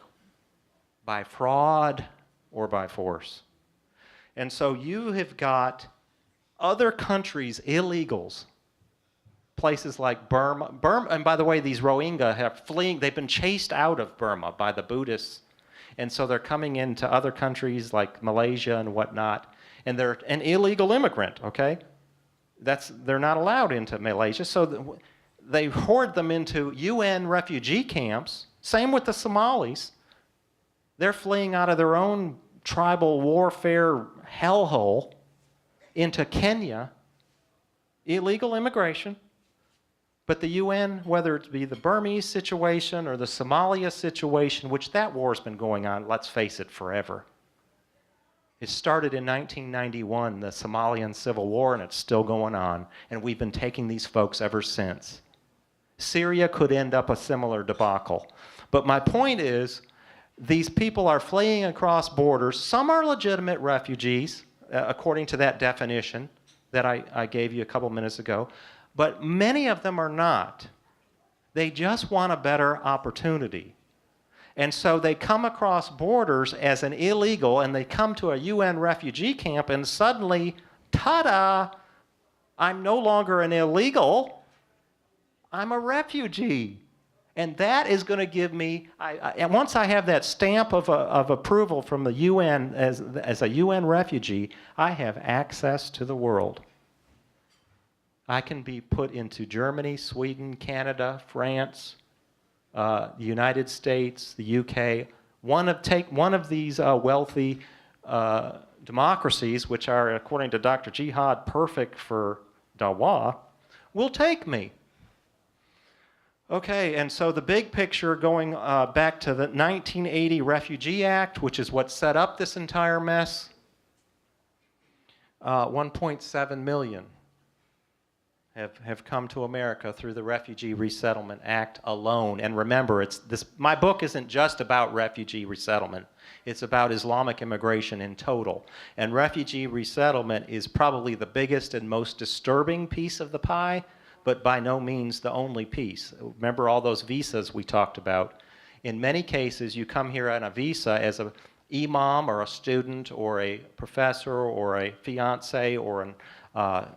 by fraud or by force. And so you have got other countries, illegals, places like Burma, and by the way, these Rohingya have fleeing, they've been chased out of Burma by the Buddhists, and so they're coming into other countries like Malaysia and whatnot, and they're an illegal immigrant, okay? They're not allowed into Malaysia, so they hoard them into UN refugee camps. Same with the Somalis. They're fleeing out of their own tribal warfare hellhole into Kenya, illegal immigration. But the UN, whether it be the Burmese situation or the Somalia situation, which that war's been going on, let's face it, forever. It started in 1991, the Somalian Civil War, and it's still going on. And we've been taking these folks ever since. Syria could end up a similar debacle. But my point is, these people are fleeing across borders. Some are legitimate refugees, according to that definition that I gave you a couple minutes ago. But many of them are not. They just want a better opportunity. And so they come across borders as an illegal, and they come to a UN refugee camp, and suddenly, ta-da, I'm no longer an illegal, I'm a refugee. And that is going to give me, and once I have that stamp of approval from the UN as a UN refugee, I have access to the world. I can be put into Germany, Sweden, Canada, France, the United States, the UK. One of these wealthy democracies, which are, according to Dr. Jihad, perfect for dawah, will take me. Okay, and so the big picture, going back to the 1980 Refugee Act, which is what set up this entire mess, 1.7 million have come to America through the Refugee Resettlement Act alone. And remember, my book isn't just about refugee resettlement. It's about Islamic immigration in total. And refugee resettlement is probably the biggest and most disturbing piece of the pie, but by no means the only piece. Remember all those visas we talked about? In many cases, you come here on a visa as an imam or a student or a professor or a fiance or an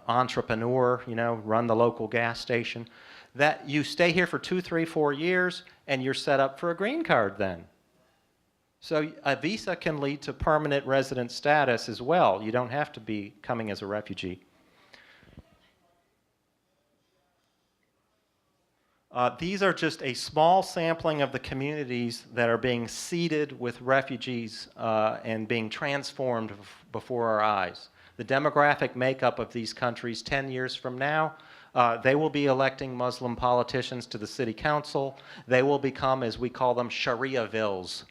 entrepreneur, run the local gas station, that you stay here for 2, 3, 4 years, and you're set up for a green card then. So a visa can lead to permanent resident status as well. You don't have to be coming as a refugee. These are just a small sampling of the communities that are being seeded with refugees and being transformed before our eyes. The demographic makeup of these countries 10 years from now, they will be electing Muslim politicians to the city council. They will become, as we call them, Sharia-villes.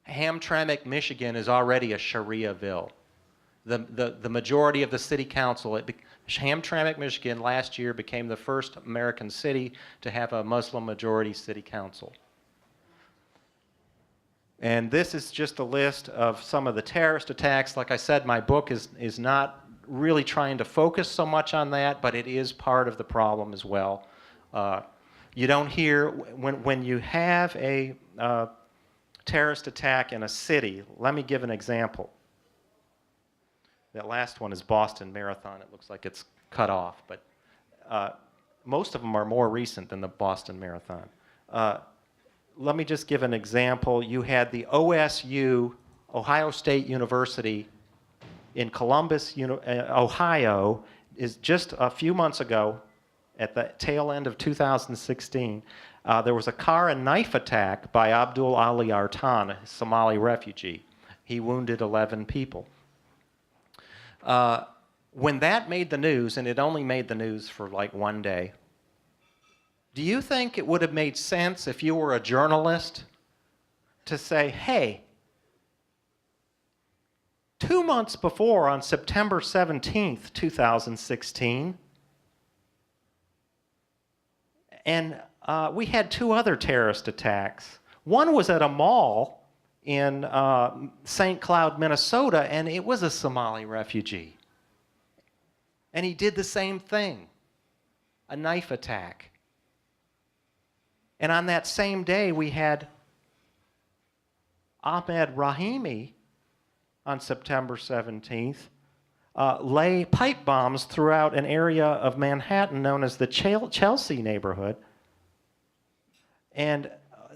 Hamtramck, Michigan is already a Sharia-ville. The majority of the city council, Hamtramck, Michigan, last year became the first American city to have a Muslim majority city council. And this is just a list of some of the terrorist attacks. Like I said, my book is not really trying to focus so much on that, but it is part of the problem as well. You don't hear, when you have a terrorist attack in a city, let me give an example. That last one is Boston Marathon. It looks like it's cut off, but most of them are more recent than the Boston Marathon. Let me just give an example. You had the OSU, Ohio State University, in Columbus, Ohio, is just a few months ago, at the tail end of 2016, there was a car and knife attack by Abdul Ali Artan, a Somali refugee. He wounded 11 people. When that made the news, and it only made the news for like one day, do you think it would have made sense if you were a journalist to say, hey, months before, on September 17th, 2016, and we had 2 other terrorist attacks. One was at a mall in St. Cloud, Minnesota, and it was a Somali refugee. And he did the same thing, a knife attack. And on that same day, we had Ahmed Rahimi on September 17th lay pipe bombs throughout an area of Manhattan known as the Chelsea neighborhood. And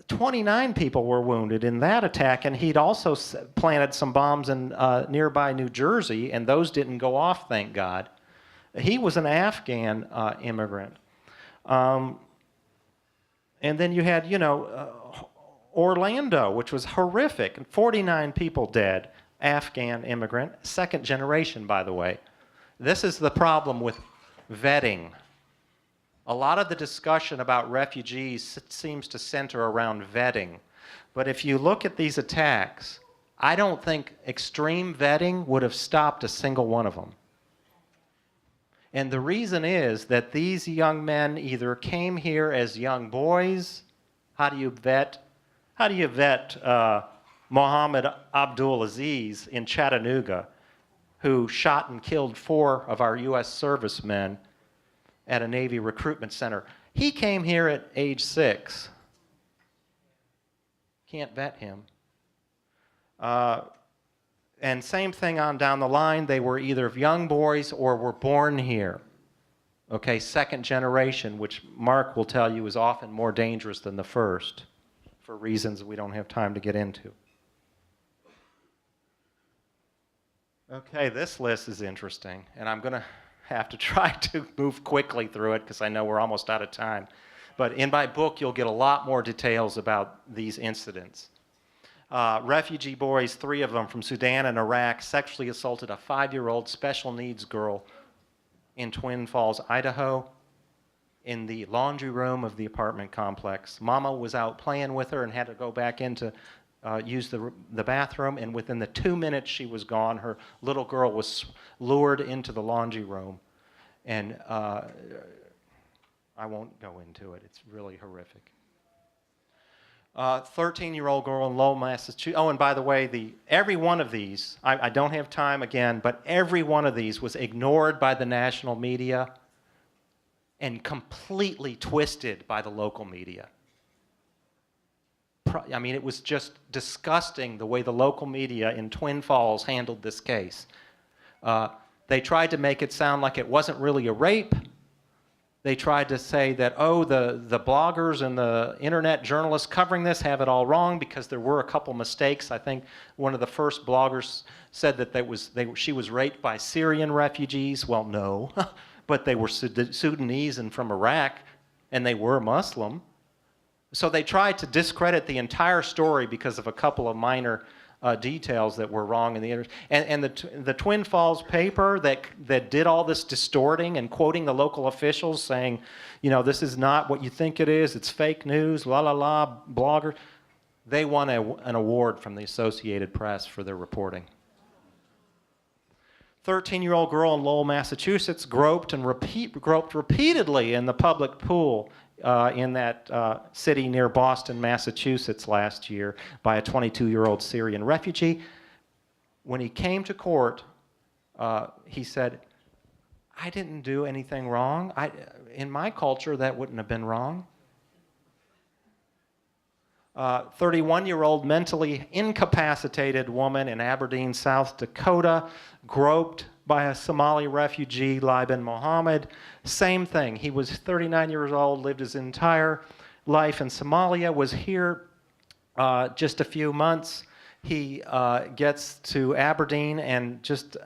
29 people were wounded in that attack, and he'd also planted some bombs in nearby New Jersey, and those didn't go off, thank God. He was an Afghan immigrant. And then you had, Orlando, which was horrific, and 49 people dead, Afghan immigrant, second generation, by the way. This is the problem with vetting. A lot of the discussion about refugees seems to center around vetting. But if you look at these attacks, I don't think extreme vetting would have stopped a single one of them. And the reason is that these young men either came here as young boys. How do you vet Mohammed Abdul Aziz in Chattanooga, who shot and killed 4 of our U.S. servicemen at a Navy recruitment center? He came here at age 6. Can't vet him. And same thing on down the line. They were either young boys or were born here. Okay, second generation, which Mark will tell you is often more dangerous than the first, for reasons we don't have time to get into. Okay, this list is interesting, and I'm going to have to try to move quickly through it because I know we're almost out of time. But in my book, you'll get a lot more details about these incidents. Refugee boys, 3 of them from Sudan and Iraq, sexually assaulted a 5-year-old special needs girl in Twin Falls, Idaho, in the laundry room of the apartment complex. Mama was out playing with her and had to go back in to use the bathroom, and within the 2 minutes she was gone, her little girl was lured into the laundry room. And I won't go into it. It's really horrific. 13-year-old girl in Lowell, Massachusetts. Oh, and by the way, every one of these, I don't have time again, but every one of these was ignored by the national media and completely twisted by the local media. I mean, it was just disgusting the way the local media in Twin Falls handled this case. They tried to make it sound like it wasn't really a rape. They tried to say that, oh, the bloggers and the internet journalists covering this have it all wrong because there were a couple mistakes. I think one of the first bloggers said that she was raped by Syrian refugees. Well, no, but they were Sudanese and from Iraq, and they were Muslim. So they tried to discredit the entire story because of a couple of minor details that were wrong in the internet. And the Twin Falls paper that did all this distorting and quoting the local officials saying, this is not what you think it is, it's fake news, la la la, blogger. They won an award from the Associated Press for their reporting. 13-year-old girl in Lowell, Massachusetts groped repeatedly in the public pool in that city near Boston, Massachusetts last year by a 22-year-old Syrian refugee. When he came to court, he said, I didn't do anything wrong. In my culture, that wouldn't have been wrong. 31-year-old mentally incapacitated woman in Aberdeen, South Dakota, groped by a Somali refugee, Liban Mohammed. Same thing. He was 39 years old, lived his entire life in Somalia, was here just a few months. He gets to Aberdeen and just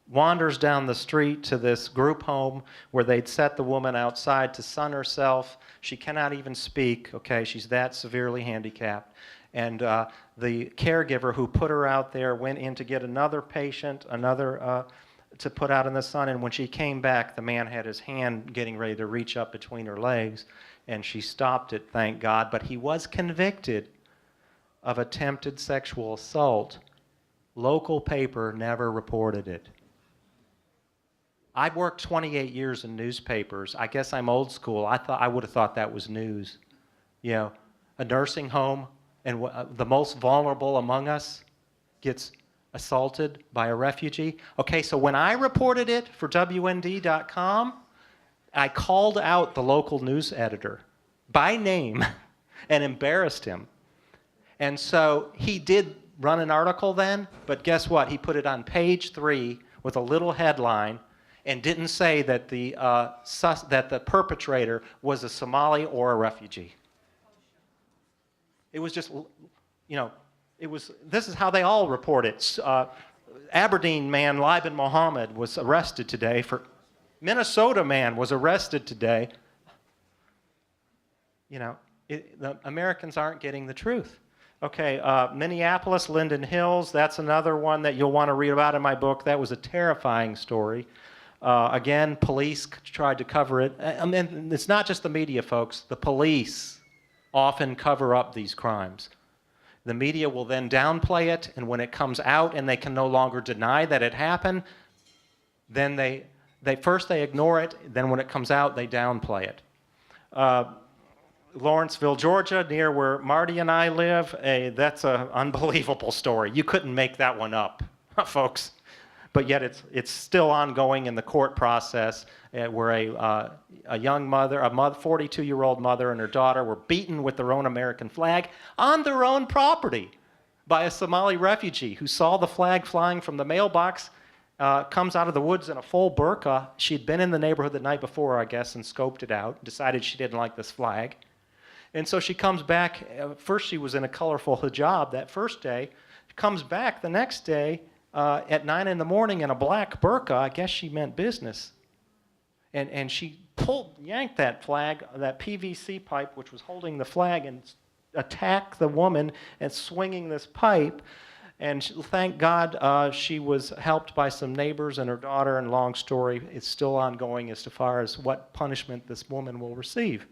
wanders down the street to this group home where they'd set the woman outside to sun herself. She cannot even speak, okay? She's that severely handicapped. And the caregiver who put her out there went in to get another patient, to put out in the sun, and when she came back, the man had his hand getting ready to reach up between her legs, and she stopped it, thank God. But he was convicted of attempted sexual assault local paper never reported it. I've worked 28 years in newspapers. I guess I'm old school. I would have thought that was news. You know, a nursing home and the most vulnerable among us gets assaulted by a refugee. Okay, so when I reported it for WND.com, I called out the local news editor by name and embarrassed him. And so he did run an article then, but guess what? He put it on page 3 with a little headline and didn't say that the perpetrator was a Somali or a refugee. It was just, you know, this is how they all report it. Aberdeen man Liban Mohammed was arrested today Minnesota man was arrested today. You know, the Americans aren't getting the truth. Okay, Minneapolis, Linden Hills, that's another one that you'll want to read about in my book. That was a terrifying story. Again, police tried to cover it. I mean, it's not just the media, folks. The police often cover up these crimes. The media will then downplay it, and when it comes out and they can no longer deny that it happened, then they first ignore it, then when it comes out, they downplay it. Lawrenceville, Georgia, near where Marty and I live, that's an unbelievable story. You couldn't make that one up, folks. But yet it's still ongoing in the court process where a young mother, a 42-year-old mother and her daughter were beaten with their own American flag on their own property by a Somali refugee who saw the flag flying from the mailbox, comes out of the woods in a full burqa. She'd been in the neighborhood the night before, I guess, and scoped it out, decided she didn't like this flag. And so she comes back. First she was in a colorful hijab that first day. She comes back the next day at 9 in the morning in a black burqa. I guess she meant business. And she yanked that flag, that PVC pipe, which was holding the flag, and attacked the woman and swinging this pipe. And thank God she was helped by some neighbors and her daughter, and long story, it's still ongoing as far as what punishment this woman will receive.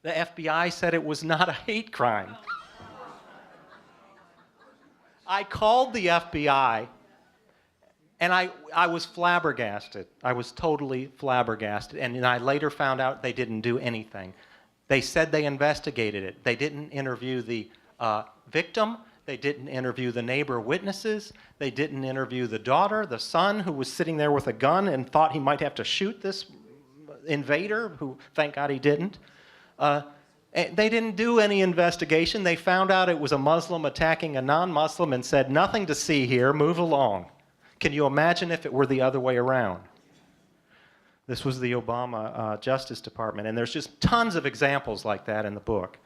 The FBI said it was not a hate crime. I called the FBI, and I was flabbergasted. I was totally flabbergasted. And I later found out they didn't do anything. They said they investigated it. They didn't interview the victim. They didn't interview the neighbor witnesses. They didn't interview the daughter, the son, who was sitting there with a gun and thought he might have to shoot this invader, who, thank God, he didn't. They didn't do any investigation. They found out it was a Muslim attacking a non-Muslim and said, nothing to see here, move along. Can you imagine if it were the other way around? This was the Obama Justice Department, and there's just tons of examples like that in the book.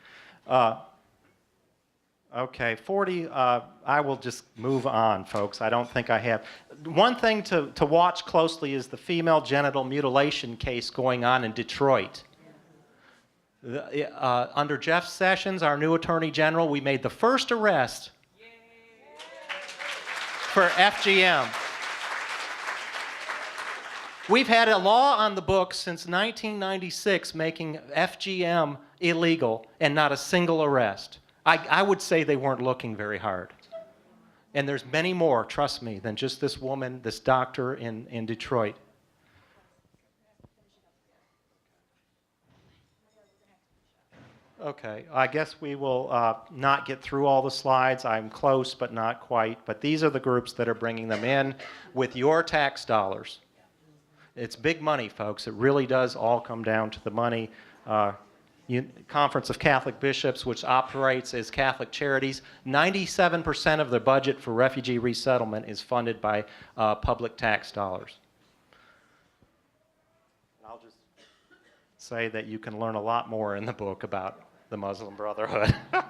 Okay, 40, I will just move on, folks. I don't think I have. One thing to watch closely is the female genital mutilation case going on in Detroit. Under Jeff Sessions, our new Attorney General, we made the first arrest for FGM. We've had a law on the books since 1996 making FGM illegal and not a single arrest. I would say they weren't looking very hard. And there's many more, trust me, than just this woman, this doctor in Detroit. Okay, I guess we will not get through all the slides. I'm close, but not quite. But these are the groups that are bringing them in with your tax dollars. It's big money, folks. It really does all come down to the money. Conference of Catholic Bishops, which operates as Catholic Charities, 97% of the budget for refugee resettlement is funded by public tax dollars. I'll just say that you can learn a lot more in the book about the Muslim Brotherhood. Can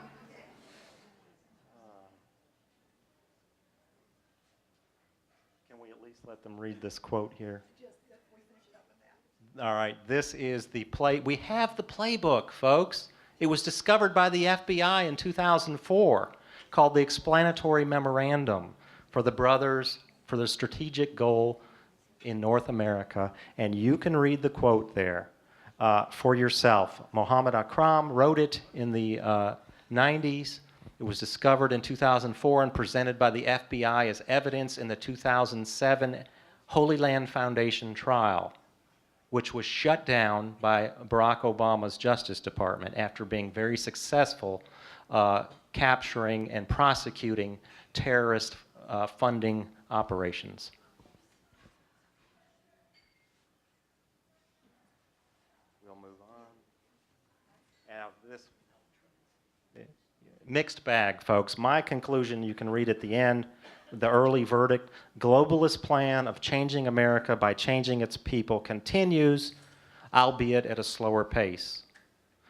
we at least let them read this quote here? All right, this is the play. We have the playbook, folks. It was discovered by the FBI in 2004, called the Explanatory Memorandum for the Brothers for the Strategic Goal in North America, and you can read the quote there for yourself. Mohammed Akram wrote it in the 90s, It was discovered in 2004 and presented by the FBI as evidence in the 2007 Holy Land Foundation trial, which was shut down by Barack Obama's Justice Department after being very successful capturing and prosecuting terrorist funding operations. We'll move on. Now this mixed bag, folks. My conclusion you can read at the end, the early verdict, globalist plan of changing America by changing its people continues, albeit at a slower pace.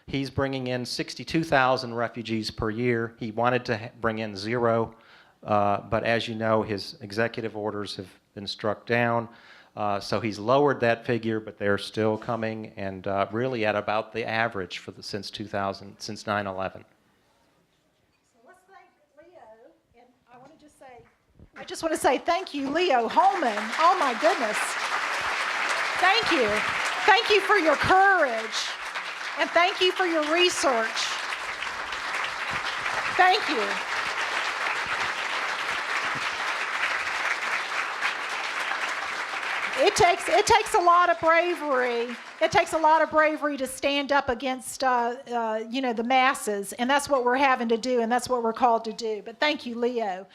He's bringing in 62,000 refugees per year. He wanted to bring in 0, but as you know, his executive orders have been struck down. So he's lowered that figure, but they're still coming, and really at about the average for since 9/11. I just want to say thank you, Leo Hohmann. Oh my goodness. Thank you. Thank you for your courage. And thank you for your research. Thank you. It takes a lot of bravery. It takes a lot of bravery to stand up against the masses, and that's what we're having to do, and that's what we're called to do. But thank you, Leo.